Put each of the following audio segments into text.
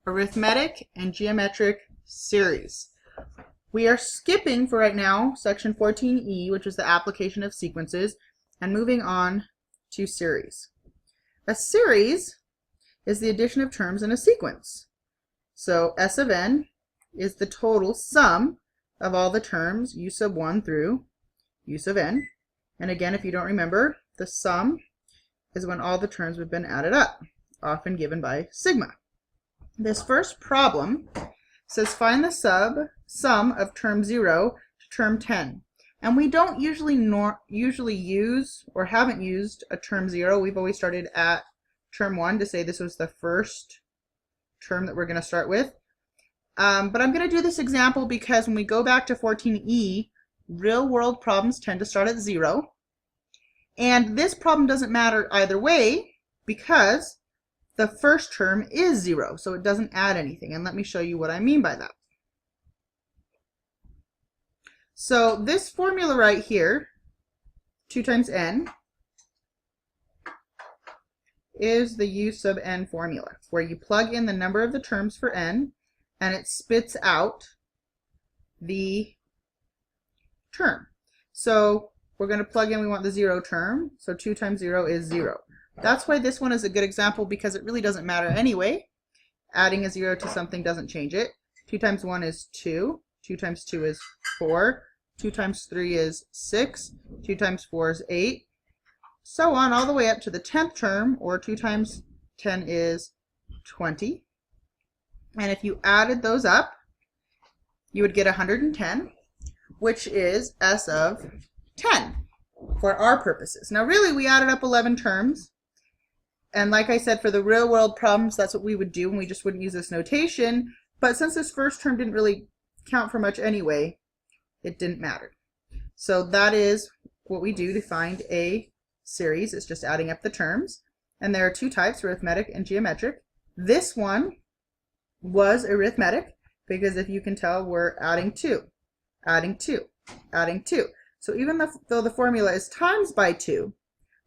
arithmetic and geometric series. We are skipping for right now section 14E, which is the application of sequences, and moving on to series. A series is the addition of terms in a sequence. So S of n is the total sum of all the terms u sub 1 through u sub n. And again, if you don't remember, the sum is when all the terms have been added up, often given by sigma. This first problem says find the sum of term 0 to term 10. And we don't usually use or haven't used a term 0. We've always started at term 1 to say this was the first term that we're going to start with. But I'm going to do this example because when we go back to 14E, real world problems tend to start at 0. And this problem doesn't matter either way because the first term is 0, so it doesn't add anything. And let me show you what I mean by that. So this formula right here, 2 times n, is the u sub n formula, where you plug in the number of the terms for n, and it spits out the term. So we're going to plug in, we want the 0 term, so 2 times 0 is 0. That's why this one is a good example, because it really doesn't matter anyway. Adding a 0 to something doesn't change it. 2 times 1 is 2. 2 times 2 is 4. 2 times 3 is 6. 2 times 4 is 8. So on all the way up to the 10th term, or 2 times 10 is 20. And if you added those up, you would get 110, which is S of 10 for our purposes. Now really we added up 11 terms. And like I said, for the real world problems, that's what we would do, and we just wouldn't use this notation. But since this first term didn't really count for much anyway, it didn't matter. So that is what we do to find a series. It's just adding up the terms. And there are two types, arithmetic and geometric. This one was arithmetic, because if you can tell, we're adding 2, adding 2, adding 2. So even though the formula is times by 2,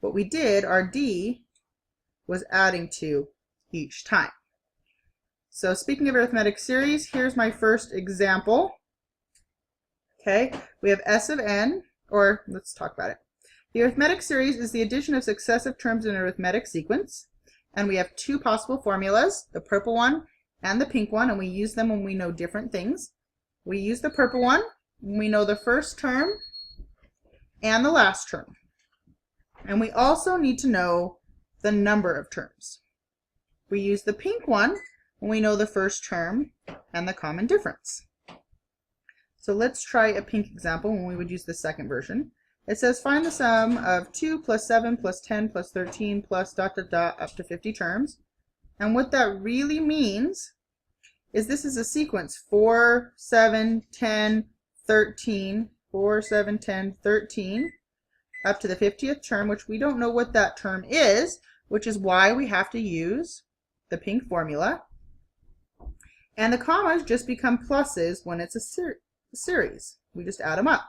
what we did, our d, was adding 2 each time. So speaking of arithmetic series, here's my first example. Okay, we have S of n, or let's talk about it. The arithmetic series is the addition of successive terms in an arithmetic sequence. And we have two possible formulas, the purple one and the pink one, and we use them when we know different things. We use the purple one when we know the first term and the last term. And we also need to know the number of terms. We use the pink one when we know the first term and the common difference. So let's try a pink example when we would use the second version. It says find the sum of 2 plus 7 plus 10 plus 13 plus ... up to 50 terms. And what that really means is this is a sequence 4, 7, 10, 13, 4, 7, 10, 13, up to the 50th term, which we don't know what that term is, which is why we have to use the pink formula. And the commas just become pluses when it's a series. We just add them up.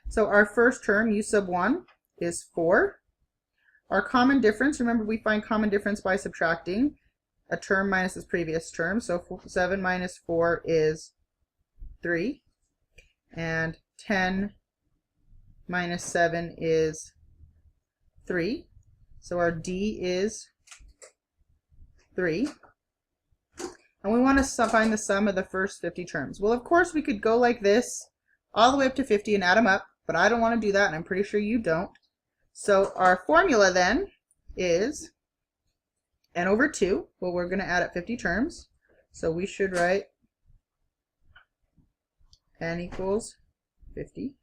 So our first term, u sub 1, is 4. Our common difference, remember we find common difference by subtracting a term minus its previous term. So 7 minus 4 is 3. And 10 minus 7 is 3. So our d is 3. And we want to find the sum of the first 50 terms. Well, of course, we could go like this all the way up to 50 and add them up, but I don't want to do that, and I'm pretty sure you don't. So our formula then is n over 2. Well, we're going to add up 50 terms. So we should write n equals 50,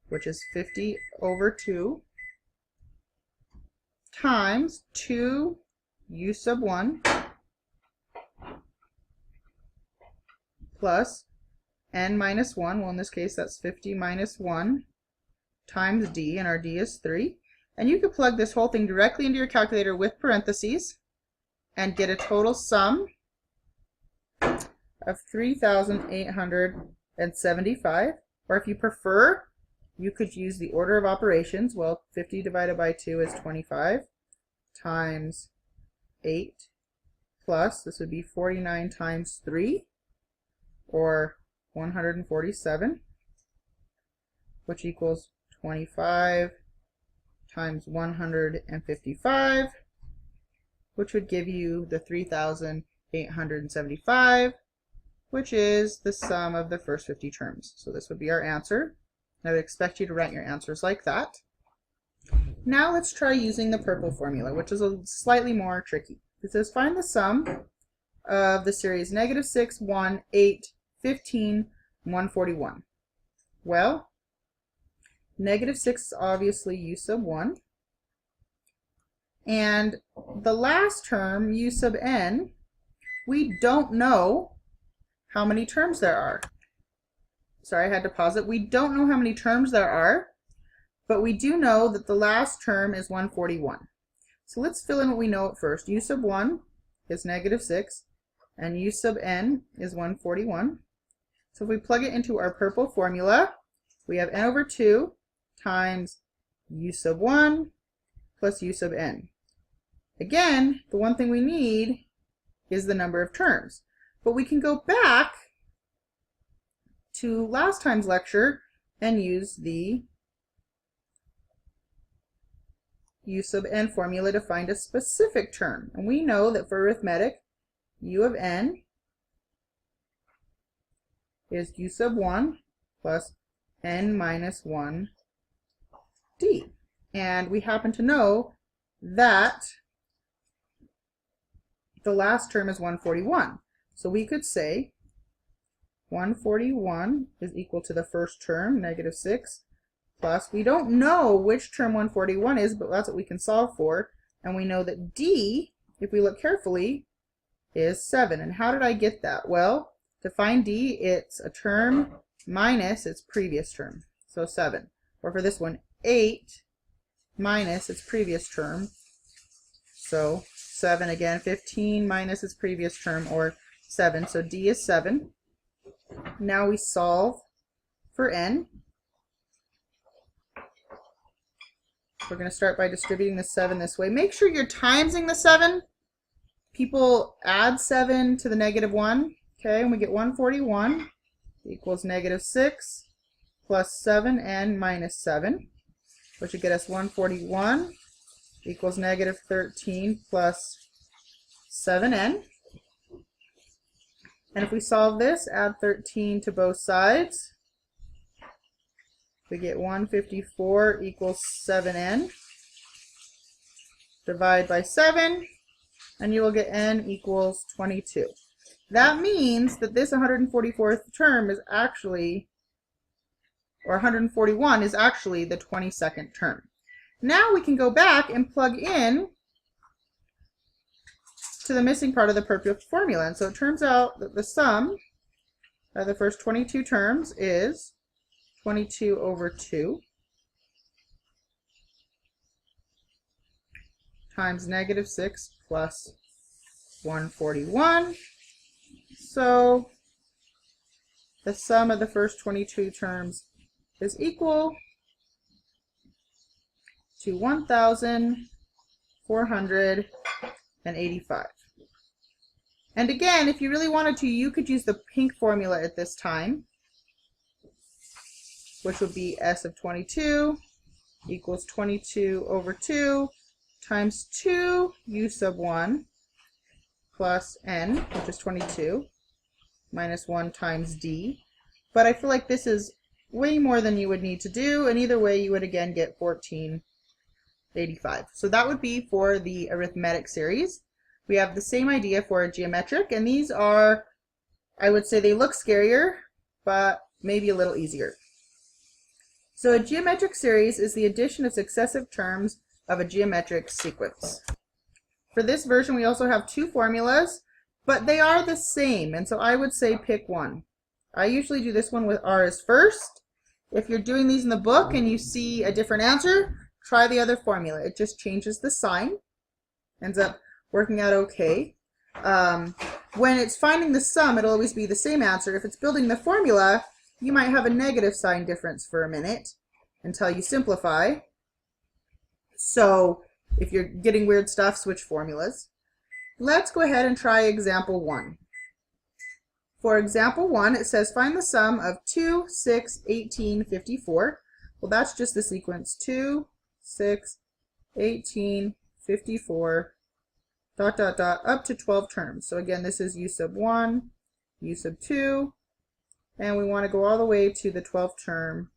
which is 50 over 2 times 2 u sub 1 plus n minus 1. Well, in this case, that's 50 minus 1 times d, and our d is 3. And you could plug this whole thing directly into your calculator with parentheses and get a total sum of 3,875. Or if you prefer, you could use the order of operations. Well, 50 divided by 2 is 25 times 8 plus, this would be 49 times 3, or 147, which equals 25 times 155, which would give you the 3,875, which is the sum of the first 50 terms. So this would be our answer. I would expect you to write your answers like that. Now let's try using the purple formula, which is a slightly more tricky. It says find the sum of the series -6, 1, 8, 15, 141. Well, -6 is obviously u sub 1. And the last term, u sub n, we don't know how many terms there are. Sorry, I had to pause it. We don't know how many terms there are, but we do know that the last term is 141. So let's fill in what we know at first. U sub 1 is -6, and u sub n is 141. So if we plug it into our purple formula, we have n over 2 times u sub 1 plus u sub n. Again, the one thing we need is the number of terms. But we can go back to last time's lecture and use the u sub n formula to find a specific term. And we know that for arithmetic, u of n is u sub 1 plus n minus 1 d. And we happen to know that the last term is 141. So we could say 141 is equal to the first term, -6, plus, we don't know which term 141 is, but that's what we can solve for. And we know that d, if we look carefully, is 7. And how did I get that? Well, to find d, it's a term minus its previous term, so 7. Or for this one, 8 minus its previous term, so 7 again. 15 minus its previous term, or 7. So d is 7. Now we solve for n. We're going to start by distributing the 7 this way. Make sure you're timesing the 7. People add 7 to the -1. Okay, and we get 141 equals -6 plus 7n minus 7, which would get us 141 equals -13 plus 7n. And if we solve this, add 13 to both sides, we get 154 equals 7n. Divide by 7, and you will get n equals 22. That means that this 144th term is actually, or 141 is actually the 22nd term. Now we can go back and plug in to the missing part of the purple formula. And so it turns out that the sum of the first 22 terms is 22 over 2 times -6 plus 141. So the sum of the first 22 terms is equal to 1,485. And again, if you really wanted to, you could use the pink formula at this time, which would be s of 22 equals 22 over 2 times 2 u sub 1 plus n, which is 22, minus 1 times d. But I feel like this is way more than you would need to do, and either way you would again get 1485. So that would be for the arithmetic series. We have the same idea for a geometric, and these are, I would say they look scarier, but maybe a little easier. So a geometric series is the addition of successive terms of a geometric sequence. For this version, we also have two formulas, but they are the same, and so I would say pick one. I usually do this one with r as first. If you're doing these in the book and you see a different answer, try the other formula. It just changes the sign, ends up working out okay. When it's finding the sum, it'll always be the same answer. If it's building the formula, you might have a negative sign difference for a minute until you simplify. So if you're getting weird stuff, switch formulas. Let's go ahead and try example 1. For example 1, it says find the sum of 2, 6, 18, 54. Well, that's just the sequence 2, 6, 18, 54, ... up to 12 terms. So again, this is u sub 1, u sub 2, and we want to go all the way to the 12th term,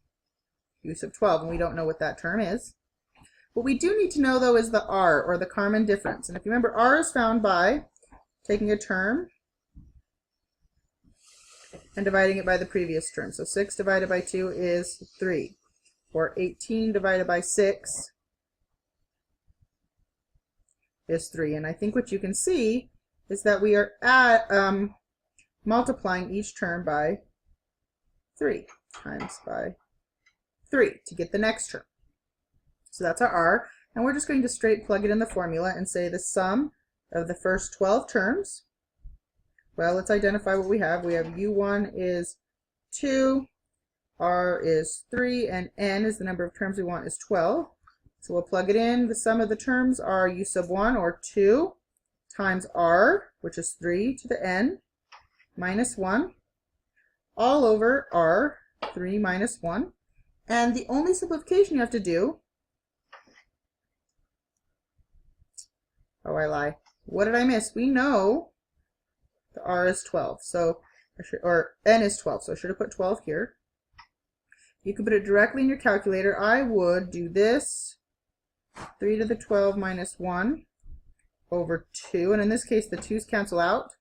u sub 12, and we don't know what that term is. What we do need to know, though, is the r, or the Karman difference. And if you remember, r is found by taking a term and dividing it by the previous term. So 6 divided by 2 is 3, or 18 divided by 6 is 3. And I think what you can see is that we are multiplying each term by 3 times by 3 to get the next term. So that's our r, and we're just going to straight plug it in the formula and say the sum of the first 12 terms. Well, let's identify what we have. We have u1 is 2, r is 3, and n is the number of terms we want is 12. So we'll plug it in. The sum of the terms are u sub 1, or 2, times r, which is 3 to the n, minus 1, all over r, 3 minus 1. And the only simplification you have to do, oh, I lie. What did I miss? We know the r is 12, so or n is 12, so I should have put 12 here. You could put it directly in your calculator. I would do this, 3 to the 12 minus 1 over 2, and in this case the 2's cancel out,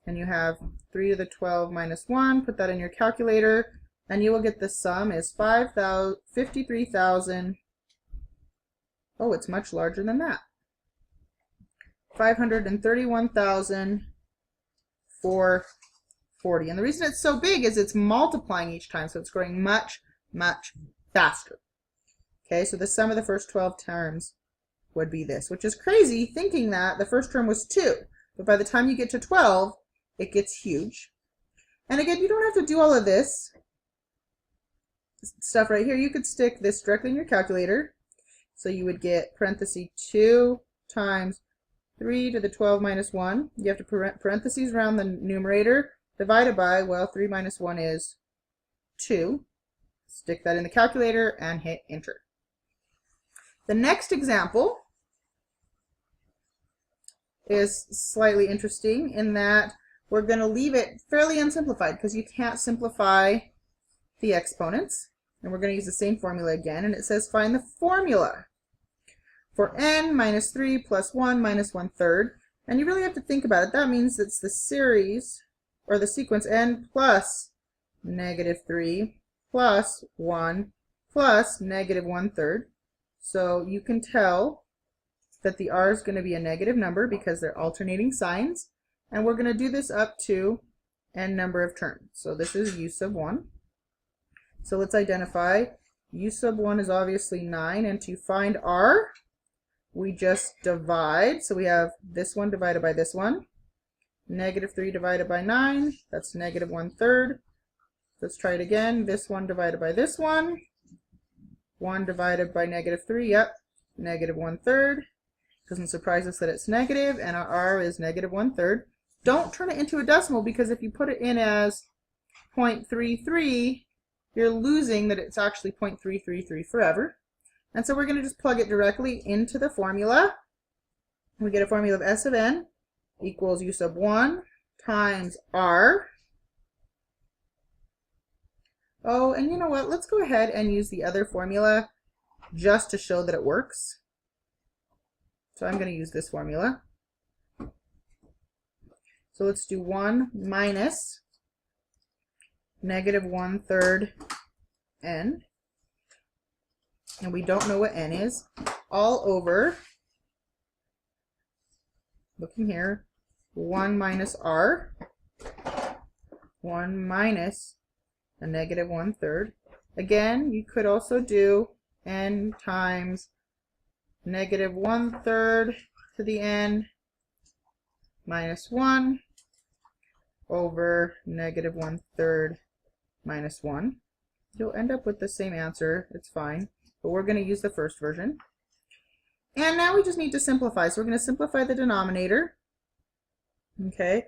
and you have 3 to the 12 minus 1. Put that in your calculator, and you will get the sum is 53,000. Oh, it's much larger than that. 531,440. And the reason it's so big is it's multiplying each time, so it's growing much, much faster. Okay, so the sum of the first 12 terms would be this, which is crazy thinking that the first term was 2. But by the time you get to 12, it gets huge. And again, you don't have to do all of this stuff right here. You could stick this directly in your calculator. So you would get parenthesis 2 times 3 to the 12 minus 1. You have to parentheses around the numerator, divided by, well, 3 minus 1 is 2. Stick that in the calculator and hit enter. The next example is slightly interesting in that we're going to leave it fairly unsimplified because you can't simplify the exponents. And we're going to use the same formula again, and it says find the formula for n minus 3 plus 1 minus 1/3. And you really have to think about it. That means it's the series, or the sequence, n plus negative 3 plus 1 plus negative 1/3. So you can tell that the r is going to be a negative number because they're alternating signs. And we're going to do this up to n number of terms. So this is u sub 1. So let's identify. U sub 1 is obviously 9, and to find r, we just divide. So we have this one divided by this one. Negative 3 divided by 9, that's negative 1/3. Let's try it again. This one divided by this one. 1 divided by negative 3, yep, negative 1/3. Doesn't surprise us that it's negative, and our r is negative 1/3. Don't turn it into a decimal, because if you put it in as 0.33, you're losing that it's actually 0.333 forever. And so we're going to just plug it directly into the formula. We get a formula of S of n equals u sub 1 times r. Oh, and you know what? Let's go ahead and use the other formula just to show that it works. So I'm going to use this formula. So let's do 1 minus negative 1/3 n. And we don't know what n is, all over, looking here, 1 minus r, 1 minus a negative 1/3. Again, you could also do n times negative 1/3 to the n minus 1 over negative 1/3 minus 1. You'll end up with the same answer. It's fine. But we're going to use the first version. And now we just need to simplify. So we're going to simplify the denominator. Okay,